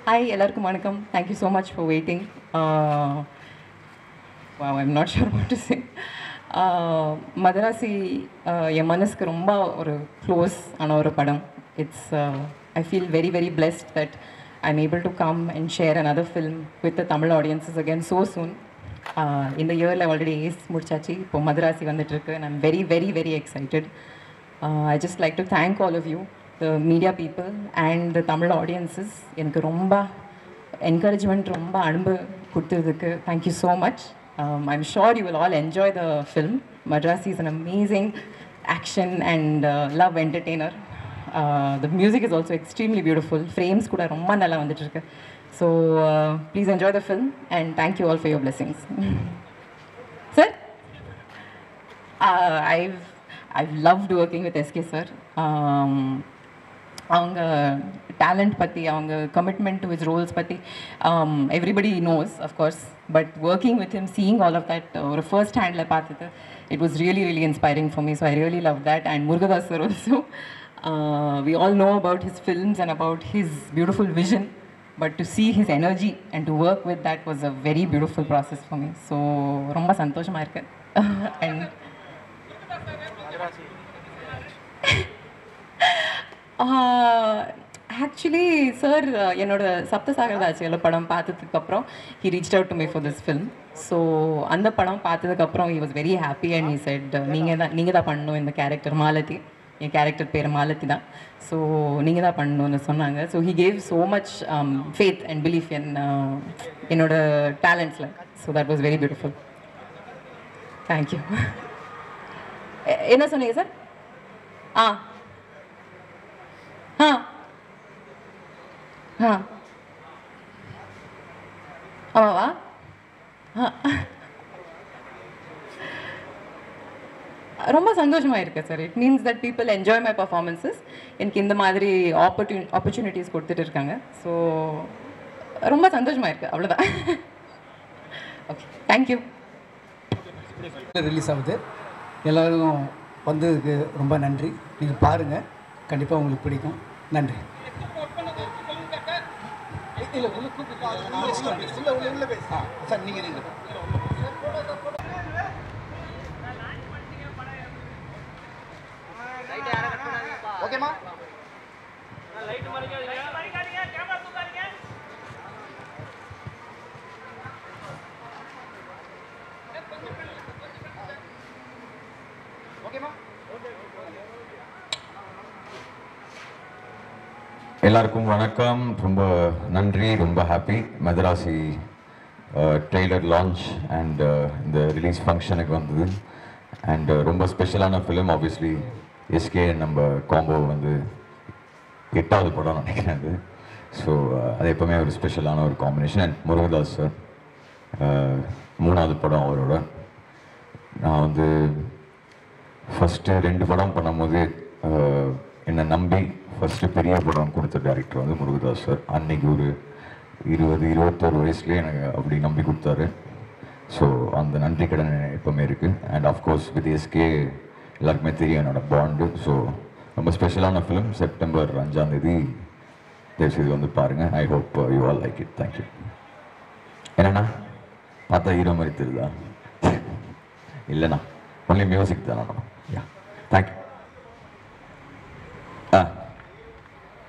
Hi, எல்லாருக்கும் வணக்கம். Thank you so much for waiting. Wow, I'm not sure what to say. Madrasi என் மனசுக்கு ரொம்ப ஒரு க்ளோஸ் ஆன ஒரு படம். It's I feel very very blessed that I'm able to come and share another film with the Tamil audiences again so soon. In the year already ace முடிச்சாச்சு. இப்போ மதராசி வந்துட்டு இருக்கு and I'm very very very excited. I just like to thank all of you, the media people and the Tamil audiences. எனக்கு ரொம்ப encouragement ரொம்ப அன்பு கொடுத்ததுக்கு thank you so much. I'm sure you will all enjoy the film. Madrasi is an amazing action and love entertainer. The music is also extremely beautiful. Frames kuda romba nalla vanditu irukku. So please enjoy the film and thank you all for your blessings. Sir, I've loved working with SK sir. அவங்க talent பற்றி அவங்க commitment to his roles பற்றி everybody knows of course but working with him seeing all of that ஒரு first hand பார்த்தது it was really really inspiring for me so I really love that and Murugadoss sir also we all know about his films and about his beautiful vision, but to see his energy and to work with that was a very beautiful process for me. So ரொம்ப சந்தோஷமா இருக்கு. And actually sir என்னோட சப்தசாகரதாச்சியில் படம் பார்த்ததுக்கப்புறம் he reached out to me for this film. So அந்த படம் பார்த்ததுக்கப்புறம் he was very happy and he said நீங்கள் தான் பண்ணணும் இந்த கேரக்டர் மாலதி, என் கேரக்டர் பேர் மாலதி தான். ஸோ நீங்கள் தான் பண்ணணும்னு சொன்னாங்க. So he gave so much faith and belief என்னோட டேலண்ட்ஸில். So that was very beautiful. Thank you. என்ன சொன்னீங்க சார்? ஆ ஆ ஆ ஆமாவா? ரொம்ப சந்தோஷமாக இருக்கேன் sir. It means that people enjoy my performances. எனக்கு இந்த மாதிரி ஆப்பர்ச்சுனிட்டிஸ் கொடுத்துட்டு இருக்காங்க. ஸோ ரொம்ப சந்தோஷமாக இருக்குது, அவ்வளோதான். Okay, thank you. ரிலீஸ் ஆகுது. எல்லோரும் வந்ததுக்கு ரொம்ப நன்றி. நீங்கள் பாருங்கள், கண்டிப்பாக உங்களுக்கு பிடிக்கும். நன்றி. ஓகேமா? எல்லாருக்கும் வணக்கம். ரொம்ப நன்றி, ரொம்ப happy. Madrasi trailer launch and இந்த ரிலீஸ் ஃபங்க்ஷனுக்கு வந்தது. அண்ட் ரொம்ப ஸ்பெஷலான ஃபிலிம். ஆப்வியஸ்லி எஸ்கே நம்ம காம்போ வந்து 8வது படம் நினைக்கிறேன் அது. ஸோ அது எப்போவுமே ஒரு ஸ்பெஷலான ஒரு காம்பினேஷன். அண்ட் முருகதாஸ் சார் 3வது படம் அவரோட. நான் வந்து ஃபஸ்ட்டு 2 படம் பண்ணும்போது என்னை நம்பி ஃபஸ்ட்டு பெரிய படம் கொடுத்த டேரக்டர் வந்து முருகதாஸ் சார். அன்றைக்கி ஒரு 20-21 வயசுலேயே எனக்கு அப்படி நம்பி கொடுத்தாரு. ஸோ அந்த நன்றி கடன் எப்போவுமே இருக்குது. அண்ட் ஆஃப்கோர்ஸ் வித் எஸ்கே எல்லாருக்குமே தெரியும் என்னோடய பாண்டு. ஸோ ரொம்ப ஸ்பெஷலான ஃபிலிம். செப்டம்பர் 5ஆம் தேதி தயவுசெய்து வந்து பாருங்கள். I hope you all like it. Thank you. என்னண்ணா பார்த்தா ஹீரோ மாதிரி தெரியுதா? இல்லைண்ணா, ஒன்லி மியூசிக் தானே. யா, தேங்க்யூ.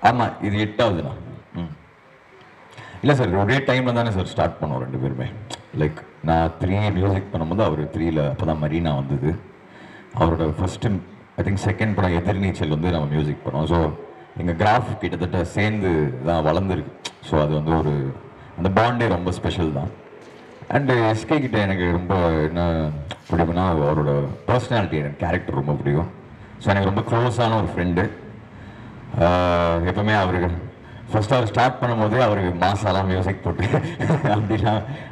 ஆமாம், இது 8ஆவதுண்ணா. இல்லை சார், ஒரே டைமில் தானே சார் ஸ்டார்ட் பண்ணோம் 2 பேருமே. லைக் நான் 3 மியூசிக் பண்ணும்போது அவர் 3ல் அப்போ தான் மரீனா வந்தது. அவரோட ஃபஸ்ட்டு ஐ திங்க் செகண்ட் படம் எதிர்நீச்சல் வந்து நம்ம மியூசிக் பண்ணோம். ஸோ எங்கள் கிராஃப் கிட்டத்தட்ட சேர்ந்து தான் வளர்ந்துருக்கு. ஸோ அது வந்து ஒரு அந்த பாண்டே ரொம்ப ஸ்பெஷல் தான். அண்டு எஸ்கே கிட்ட எனக்கு ரொம்ப என்ன பிடிக்கும்னா அவரோட பர்சனாலிட்டி, எனக்கு கேரக்டர் ரொம்ப பிடிக்கும். ஸோ எனக்கு ரொம்ப க்ளோஸான ஒரு ஃப்ரெண்டு. எப்பவுமே அவருக்கு ஃபர்ஸ்ட் அவர் ஸ்டார்ட் பண்ணும்போதே அவருக்கு மாசாலாம் மியூசிக் போட்டு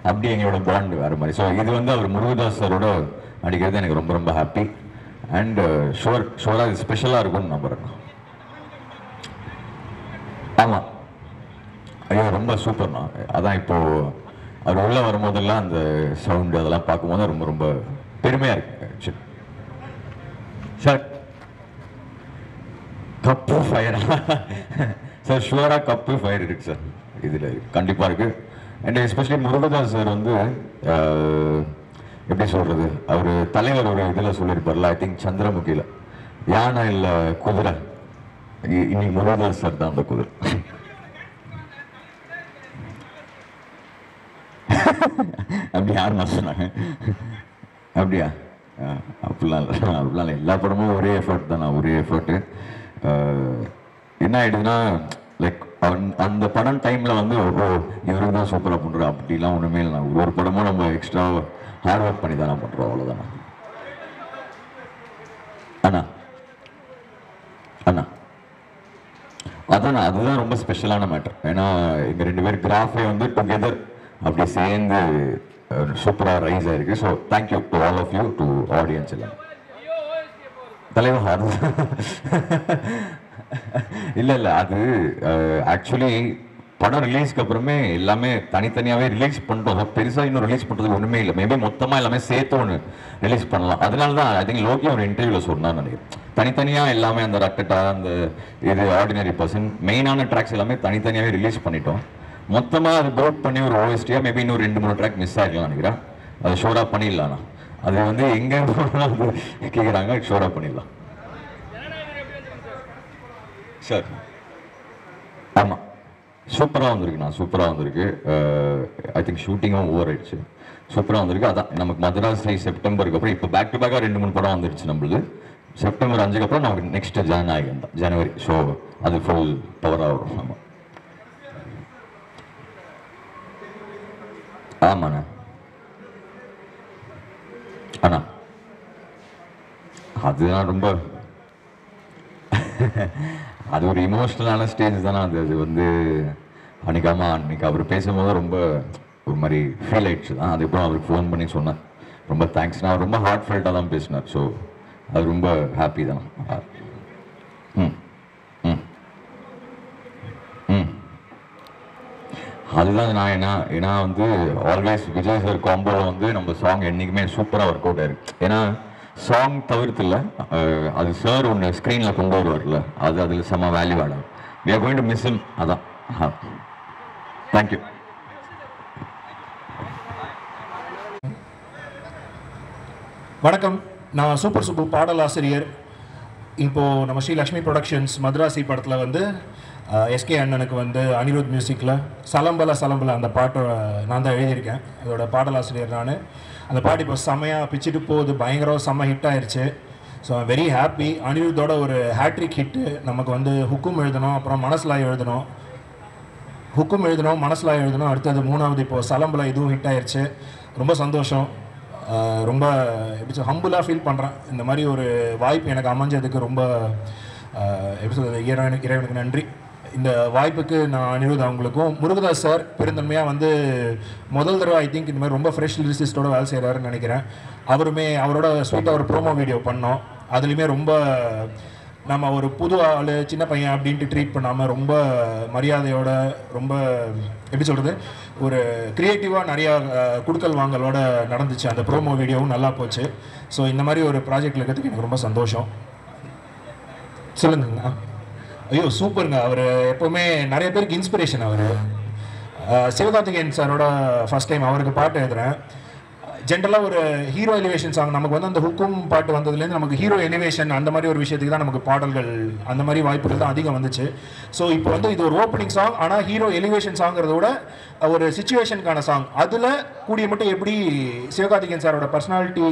அப்படி எங்களோட பாண்ட் வேறு மாதிரி. ஸோ இது வந்து அவர் முருகதாஸ் சாரோட நடிக்கிறது எனக்கு ரொம்ப ரொம்ப ஹாப்பி. அண்டு ஷோராக இது ஸ்பெஷலாக இருக்கும்னு நம்புறேன். ஆமாம், ஐயோ ரொம்ப சூப்பர்ண்ணா. அதான் இப்போது அவர் உள்ளே வரும்போதெல்லாம் அந்த சவுண்டு அதெல்லாம் பார்க்கும்போது ரொம்ப ரொம்ப பெருமையாக இருக்கு. சார் கப்பு ஃபயர் சார், ஷுவராக கப்பு ஃபயர் இருக்கு சார். இதில் கண்டிப்பாக இருக்குது. அண்ட் எஸ்பெஷலி முருகதாஸ் சார் வந்து எப்படி சொல்கிறது, அவர் தலைவர் ஒரு இதில் சொல்லியிருப்பார்ல, ஐ திங்க் சந்திரமுகியில், யானை இல்லை குதிரை, இன்னைக்கு முருகதாஸ் சார் தான் அந்த குதிரை. அப்படி யார் நான் சொன்னாங்க? அப்படியா? அப்படிலாம் இல்லை, எல்லா படமும் ஒரே எஃபர்ட் தான், ஒரே எஃபர்ட்டு. என்ன ஆகிடுதுன்னா லைக் அந்த படம் டைமில் வந்து இவருக்கு தான் சூப்பராக பண்ணுறோம் அப்படிலாம் ஒன்றுமே இல்லை. ஒரு படமும் நம்ம எக்ஸ்ட்ரா ஹார்ட் ஒர்க் பண்ணி தானே பண்ணுறோம், அவ்வளோதானே. அண்ணா அண்ணா அதாண்ணா, அதுதான் ரொம்ப ஸ்பெஷலான மேட்டர். ஏன்னா எங்கள் 2 பேர் கிராஃபே வந்து டுகெதர் அப்படி சேர்ந்து சூப்பராக ரைஸ் ஆயிருக்கு. So thank you to all of you, to audience எல்லாம். தலைவர் அது இல்லை அது ஆக்சுவலி படம் ரிலீஸ்க்கு அப்புறமே எல்லாமே தனித்தனியாகவே ரிலீஸ் பண்ணிட்டோம். பெருசாக இன்னும் ரிலீஸ் பண்ணுறதுக்கு ஒன்றுமே இல்லை. மேபி மொத்தமாக எல்லாமே சேர்த்து ஒன்று ரிலீஸ் பண்ணலாம். அதனால தான் ஐ திங்க் லோக்கி ஒரு இன்டர்வியூவில் சொன்னான்னு நினைக்கிறேன். தனித்தனியாக எல்லாமே அந்த ரக்கட்டா, அந்த இது ஆர்டினரி பர்சன், மெயினான ட்ராக்ஸ் எல்லாமே தனித்தனியாகவே ரிலீஸ் பண்ணிட்டோம். மொத்தமாக அது ப்ரோட் பண்ணி ஒரு ஓஎஸ்டியாக மேபி இன்னும் 2-3 ட்ராக் மிஸ் ஆகிடலாம் நினைக்கிறேன். அது ஷோராக பண்ணிடலாண்ணா. அது வந்து எங்கே கேட்குறாங்க, ஷோராக பண்ணிடலாம் சார். ஆமாம், சூப்பராக வந்திருக்குண்ணா, சூப்பராக வந்திருக்கு. ஐ திங்க் ஷூட்டிங்கும் ஓவர் ஆயிடுச்சு, சூப்பராக வந்திருக்கு. அதான் நமக்கு மதராசி செப்டம்பருக்கு அப்புறம் இப்போ பேக் டு பேக்காக 2-3 படம் வந்துருச்சு நம்மளுது. செப்டம்பர் 5க்கு அப்புறம் நமக்கு நெக்ஸ்ட் ஜனநாயகம் தான், ஜனவரி. ஸோ அது ஃபுல் பவராக வரும். ஆமாம் ஆமாண்ணா. அண்ணா அதுதான் ரொம்ப அது ஒரு இமோஷ்னலான ஸ்டேஜ் தானே அது. அது வந்து அன்னைக்கு அவர் பேசும்போது ரொம்ப ஒரு மாதிரி ஃபீல் ஆயிடுச்சு தான். அதுக்கப்புறம் அவருக்கு ஃபோன் பண்ணி சொன்னேன், ரொம்ப தேங்க்ஸ். நான் ரொம்ப ஹார்ட் ஃபெல்ட்டாக தான் பேசினார். ஸோ அது ரொம்ப ஹாப்பி தான். ம் ம் ம் அதுதான் நான் ஏன்னா வந்து ஆல்வேஸ் விஜய் சார் காம்போவில் வந்து நம்ம சாங் என்றைக்குமே சூப்பராக ஒர்க் அவுட் ஆயிருக்கு. ஏன்னா சாங் தவிர்த்து இல்லை, அது சார் ஒன்று ஸ்க்ரீனில் கொண்டு வருவார்ல, அது அதில் செம்ம வேல்யூ ஆடும். We are going to miss him. அதான். தேங்க்யூ. வணக்கம், நான் சூப்பர் சூப்பு பாடலாசிரியர். இப்போது நம்ம ஸ்ரீ லக்ஷ்மி ப்ரொடக்ஷன்ஸ் மதராசி படத்தில் வந்து எஸ்கே அண்ணனுக்கு வந்து அனிருத் மியூசிக்கில் சலம்பல சலம்பல அந்த பாட்டை நான் தான் எழுதியிருக்கேன். அதோட பாடலாசிரியர் நான். அந்த பாட்டு இப்போ செம்மையாக பிச்சுட்டு போகுது, பயங்கரம் செம்ம ஹிட் ஆயிடுச்சு. So I'm very happy. அனிருத்தோட ஒரு ஹேட்ரிக் ஹிட்டு. நமக்கு வந்து ஹுக்கும் எழுதணும், அப்புறம் மனசிலாய் எழுதணும், மனசிலாய் எழுதணும், அடுத்தது 3வது இப்போது சலம்பல, இதுவும் ஹிட் ஆயிடுச்சு. ரொம்ப சந்தோஷம். ரொம்ப எப்படி ஹம்புலாக ஃபீல் பண்ணுறேன். இந்த மாதிரி ஒரு வாய்ப்பு எனக்கு அமைஞ்சதுக்கு ரொம்ப எப்படி சொல்கிறது, இறைவனுக்கு நன்றி. இந்த வாய்ப்புக்கு நான் அனிருத் அவங்களுக்கும், முருகதாஸ் சார் பெருந்தன்மையாக வந்து முதல் தடவை ஐ திங்க் இந்த மாதிரி ரொம்ப ஃப்ரெஷ் லிரிசிஸ்டோட வேலை செய்கிறாருன்னு நினைக்கிறேன். அவரோட ஸ்வீட்டாக ஒரு ப்ரோமோ வீடியோ பண்ணோம். அதுலேயுமே ரொம்ப நம்ம ஒரு புது ஆள், சின்ன பையன் அப்படின்ட்டு ட்ரீட் பண்ணாமல் ரொம்ப மரியாதையோட, ரொம்ப எப்படி சொல்கிறது, ஒரு க்ரியேட்டிவாக நிறையா குடுக்கல் வாங்கலோட நடந்துச்சு. அந்த ப்ரோமோ வீடியோவும் நல்லா போச்சு. ஸோ இந்த மாதிரி ஒரு ப்ராஜெக்டில் இருக்கிறதுக்கு எனக்கு ரொம்ப சந்தோஷம். சொல்லுங்கண்ணா. ஐயோ சூப்பருங்க. அவர் எப்போவுமே நிறைய பேருக்கு இன்ஸ்பிரேஷன். அவர் சிவகார்த்திகேயன் சாரோட ஃபஸ்ட் டைம் அவருக்கு பாட்டு எழுதுகிறேன். ஜென்ரலாக ஒரு ஹீரோ எலிவேஷன் சாங் நமக்கு வந்து அந்த ஹுக்கும் பாட்டு வந்ததுலேருந்து நமக்கு ஹீரோ எலிவேஷன் அந்த மாதிரி ஒரு விஷயத்துக்கு தான் நமக்கு பாடல்கள், அந்த மாதிரி வாய்ப்புகள் தான் அதிகம் வந்துச்சு. ஸோ இப்போ வந்து இது ஒரு ஓப்பனிங் சாங், ஆனால் ஹீரோ எலிவேஷன் சாங்கிறத விட ஒரு சிச்சுவேஷனுக்கான சாங். அதில் கூடிய மட்டும் எப்படி சிவகார்த்திகேயன் சாரோட பர்சனாலிட்டி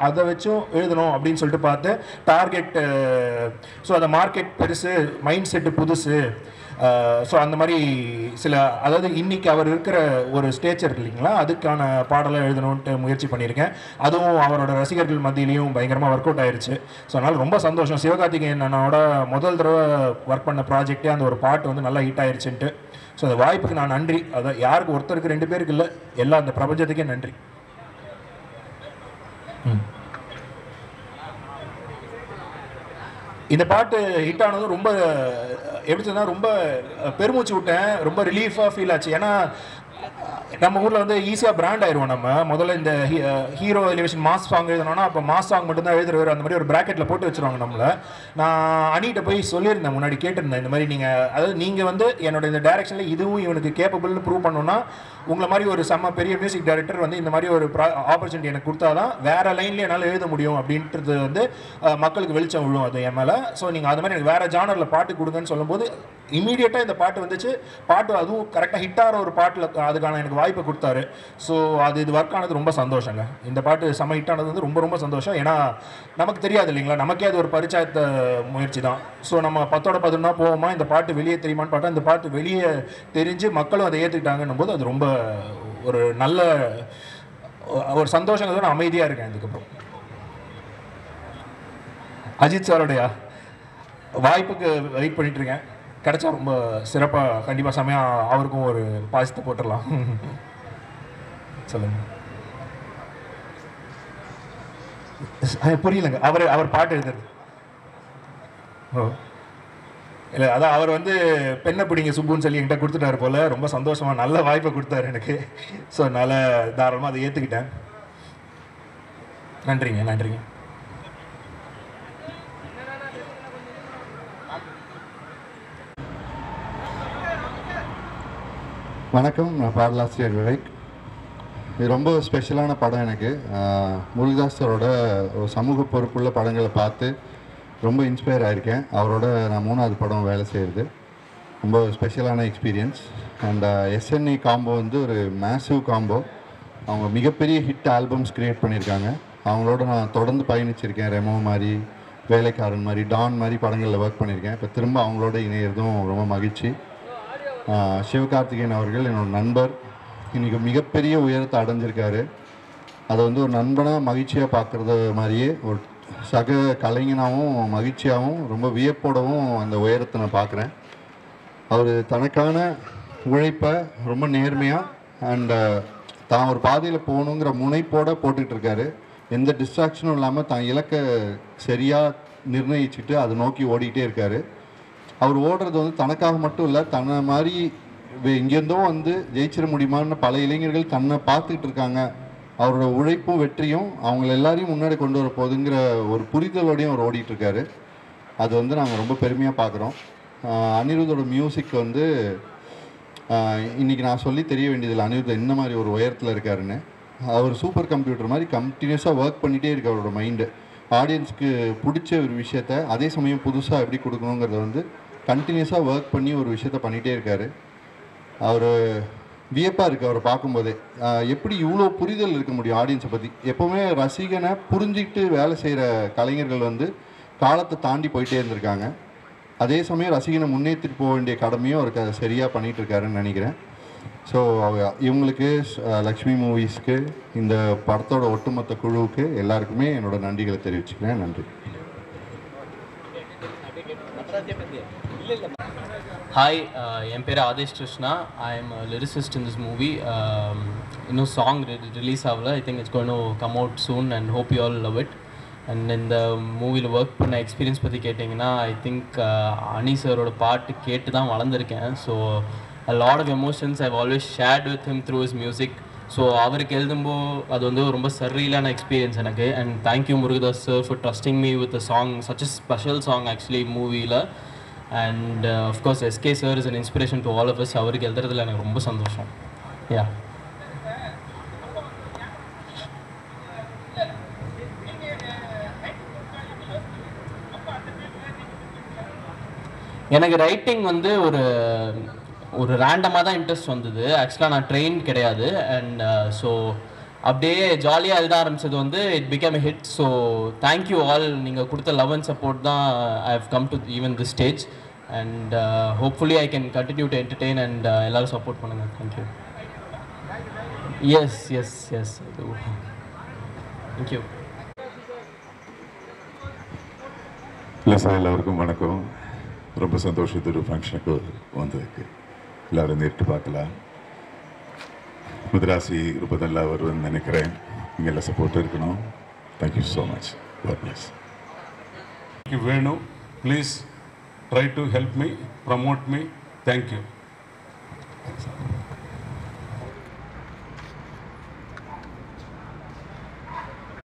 அதை வச்சும் எழுதணும் அப்படின்னு சொல்லிட்டு பார்த்து டார்கெட், ஸோ அந்த மார்க்கெட் பெருசு, மைண்ட் செட்டு புதுசு. ஸோ அந்த மாதிரி சில, அதாவது இன்றைக்கி அவர் இருக்கிற ஒரு ஸ்டேச்சர் இல்லைங்களா, அதுக்கான பாடலை எழுதணுன்ட்டு முயற்சி பண்ணியிருக்கேன். அதுவும் அவரோட ரசிகர்கள் மத்தியிலையும் பயங்கரமாக ஒர்க் அவுட் ஆயிடுச்சு. ஸோ அதனால் ரொம்ப சந்தோஷம். சிவகார்த்திகேயன் அண்ணனோட முதல் தடவை ஒர்க் பண்ண ப்ராஜெக்டே அந்த ஒரு பாட்டு வந்து நல்லா ஹிட் ஆயிடுச்சுன்ட்டு. ஸோ அந்த வாய்ப்புக்கு நான் நன்றி. அதை யாருக்கு ஒருத்தருக்கு 2 பேருக்கு இல்லை, எல்லா அந்த பிரபஞ்சத்துக்கே நன்றி. இந்த பாட்டு ஹிட் ஆனதும் ரொம்ப எப்படி சொன்னால் ரொம்ப பெருமூச்சு விட்டேன், ரொம்ப ரிலீஃபாக ஃபீல் ஆச்சு. ஏன்னா நம்ம ஊரில் வந்து ஈஸியாக பிராண்ட் ஆயிடுவோம். நம்ம முதல்ல இந்த ஹீரோ எலிவேஷன் மாஸ் சாங் எழுதணும்னா அப்போ மாஸ் சாங் மட்டும்தான் எழுதுறவர் அந்த மாதிரி ஒரு ப்ராக்கெட்டில் போட்டு வச்சுருவாங்க நம்மளை. நான் அனிகிட்ட போய் சொல்லியிருந்தேன், முன்னாடி கேட்டிருந்தேன், இந்த மாதிரி நீங்கள் அதாவது நீங்கள் வந்து என்னோட இந்த டைரக்ஷனில் இதுவும் இவனுக்கு கேப்பபிள்னு ப்ரூவ் பண்ணணும்னா உங்களை மாதிரி ஒரு செம்ம பெரிய மியூசிக் டைரக்டர் வந்து இந்த மாதிரி ஒரு ஆப்பர்ச்சுனிட்டி எனக்கு கொடுத்தாதான் வேறு லைன்லேயே என்னால் எழுத முடியும் அப்படின்றது வந்து மக்களுக்கு வெளிச்சம் விழும் அது என் மேலே. ஸோ நீங்கள் அது மாதிரி எனக்கு வேறு ஜானரில் பாட்டு கொடுங்கன்னு சொல்லும்போது இமீடியட்டாக இந்த பாட்டு வந்துச்சு. பாட்டு அதுவும் கரெக்டாக ஹிட்டாகிற ஒரு பாட்டில் அதுக்கான எனக்கு வாய்ப்பை கொடுத்தாரு. ஸோ இது ஒர்க் ஆனது ரொம்ப சந்தோஷங்க. இந்த பாட்டு செம்ம ஹிட்டானது வந்து ரொம்ப ரொம்ப சந்தோஷம். ஏன்னா நமக்கு தெரியாது இல்லைங்களா, நமக்கே அது ஒரு பரிச்சாயத்த முயற்சி தான். ஸோ நம்ம 10/11 போவோமா, இந்த பாட்டு வெளியே தெரியுமான்னு பார்த்தா இந்த பாட்டு வெளியே தெரிஞ்சு மக்களும் அதை ஏற்றுக்கிட்டாங்கன்னும் போது அது ரொம்ப ஒரு நல்ல ஒரு சந்தோஷங்கிறது. நான் அமைதியாக இருக்கேன். இதுக்கப்புறம் அஜித் சாரோடைய வாய்ப்புக்கு வெயிட் பண்ணிட்டு இருக்கேன். கிடைச்சா ரொம்ப சிறப்பாக கண்டிப்பாக செமையாக அவருக்கும் ஒரு பாசித்தை போட்டுடலாம். சொல்லுங்க. புரியலங்க. அவர் பாட்டு எழுதுறது. ஓ இல்லை, அதான் அவர் வந்து பெண்ணை பிடிங்க சுப்புன்னு சொல்லி என்கிட்ட கொடுத்துட்டாரு போல். ரொம்ப சந்தோஷமாக நல்ல வாய்ப்பை கொடுத்தாரு எனக்கு. ஸோ அதனால் தாராளமாக அதை ஏற்றுக்கிட்டேன். நன்றிங்க. நன்றிங்க. வணக்கம், நான் பாடலாசிரியர் விவேக். இது ரொம்ப ஸ்பெஷலான படம் எனக்கு. முருகதாஸ் சாரோட ஒரு சமூக பொறுப்புள்ள படங்களை பார்த்து ரொம்ப இன்ஸ்பயர் ஆகியிருக்கேன். அவரோட நான் 3வது படம் வேலை செய்கிறது ரொம்ப ஸ்பெஷலான எக்ஸ்பீரியன்ஸ். அண்ட் எஸ்என்ஏ காம்போ வந்து ஒரு மேசிவ் காம்போ. அவங்க மிகப்பெரிய ஹிட் ஆல்பம்ஸ் க்ரியேட் பண்ணியிருக்காங்க. அவங்களோட நான் தொடர்ந்து பயணிச்சிருக்கேன். ரெமோ மாதிரி, வேலைக்காரன் மாதிரி, டான் மாதிரி படங்களில் ஒர்க் பண்ணியிருக்கேன். இப்போ திரும்ப அவங்களோட இணையிறதும் ரொம்ப மகிழ்ச்சி. சிவகார்த்திகேயன் அவர்கள் என்னோடய நண்பர். இன்றைக்கி மிகப்பெரிய உயரத்தை அடைஞ்சிருக்காரு. அதை வந்து ஒரு நண்பனாக மகிழ்ச்சியாக பார்க்குறது மாதிரியே ஒரு சக கலைஞனாகவும் மகிழ்ச்சியாகவும் ரொம்ப வியப்போடவும் அந்த உயரத்தை நான் பார்க்குறேன். அவர் தனக்கான உழைப்பை ரொம்ப நேர்மையாக அண்டு தான் ஒரு பாதையில் போகணுங்கிற முனைப்போடு போட்டுட்ருக்காரு. எந்த டிஸ்ட்ராக்ஷனும் இல்லாமல் தான் இலக்கை சரியாக நிர்ணயிச்சுட்டு அதை நோக்கி ஓடிக்கிட்டே இருக்கார். அவர் ஓடுறது வந்து தனக்காக மட்டும் இல்லை, தன்னை மாதிரி எங்கேருந்தோ வந்து ஜெயிச்சிட முடியுமான்னு பல இளைஞர்கள் தன்னை பார்த்துக்கிட்டு இருக்காங்க. அவரோட உழைப்பும் வெற்றியும் அவங்கள எல்லாரையும் முன்னாடி கொண்டு வர போகுதுங்கிற ஒரு புரிதலோடையும் அவர் ஓடிட்டுருக்காரு. அது வந்து நாங்கள் ரொம்ப பெருமையாக பார்க்குறோம். அனிருத்தோட மியூசிக் வந்து இன்றைக்கி நான் சொல்லி தெரிய வேண்டியதில்லை அனிருத் என்ன மாதிரி ஒரு உயரத்தில் இருக்காருன்னு. அவர் சூப்பர் கம்ப்யூட்டர் மாதிரி கண்டினியூஸாக ஒர்க் பண்ணிகிட்டே இருக்கு. அவரோட மைண்டு ஆடியன்ஸ்க்கு பிடிச்ச ஒரு விஷயத்த அதே சமயம் புதுசாக எப்படி கொடுக்கணுங்கிறத வந்து கண்டினியூஸாக ஒர்க் பண்ணி ஒரு விஷயத்த பண்ணிகிட்டே இருக்கார். அவர் வியப்பாக இருக்குது அவரை பார்க்கும்போதே. எப்படி இவ்வளோ புரிதல் இருக்க முடியும் ஆடியன்ஸை பற்றி. எப்போவுமே ரசிகனை புரிஞ்சிக்கிட்டு வேலை செய்கிற கலைஞர்கள் வந்து காலத்தை தாண்டி போயிட்டே இருந்திருக்காங்க. அதே சமயம் ரசிகனை முன்னேற்றிட்டு போக வேண்டிய கடமையும் அவருக்கு அதை சரியாக பண்ணிகிட்ருக்காருன்னு நினைக்கிறேன். ஸோ இவங்களுக்கு லக்ஷ்மி மூவிஸ்க்கு இந்த படத்தோட ஒட்டுமொத்த குழுவுக்கு எல்லாருக்குமே என்னோட நன்றிகளை தெரிவிச்சுக்கிறேன். நன்றி. Hi, என் பேர் Aadesh Krishna. I am a lyricist in this movie. இன்னும் சாங் ரிலீஸ் ஆகல. I think it's going to come out soon and hope you all love it. And இந்த மூவியில் ஒர்க் பண்ண எக்ஸ்பீரியன்ஸ் பற்றி கேட்டிங்கன்னா ஐ திங்க் அனி சாரோட பாட்டு கேட்டு தான் வளர்ந்துருக்கேன். So a lot of emotions I've always shared with him through his music. So அவருக்கு எழுதும்போது அது வந்து ரொம்ப சர்ரியலான எக்ஸ்பீரியன்ஸ் எனக்கு. And thank you Murugadoss sir for trusting me with a song, such a special song actually மூவியில். And of course SK sir is an inspiration to all of us. அவருக்கு எழுதுறதுல எனக்கு ரொம்ப சந்தோஷம். யா, எனக்கு ரைட்டிங் வந்து ஒரு ரேண்டமாக தான் இன்ட்ரெஸ்ட் வந்தது. ஆக்சுவலாக நான் ட்ரெயின் கிடையாது. அண்ட் ஸோ அப்படியே ஜாலியாக எழுத ஆரம்பித்தது வந்து it become a hit. So thank you all. நீங்கள் கொடுத்த லவ் அண்ட் சப்போர்ட் தான் I have come to even this stage. And hopefully I can continue to entertain and எல்லோரும் சப்போர்ட் பண்ணுங்கள். Thank you. Yes yes yes thank you. இல்லை sir, எல்லாருக்கும் வணக்கம். ரொம்ப சந்தோஷத்து ஒரு ஃபங்க்ஷனுக்கு வந்ததுக்கு. எல்லோரும் நேரிட்டு பார்க்கலாம். மதராசி ரொம்ப நல்லா வருதுன்னு நினைக்கிறேன். நீங்கள் எல்லாம் சப்போர்ட் இருக்கணும். Thank you so much. God bless. Venu, please try to help me, promote me. Thank you.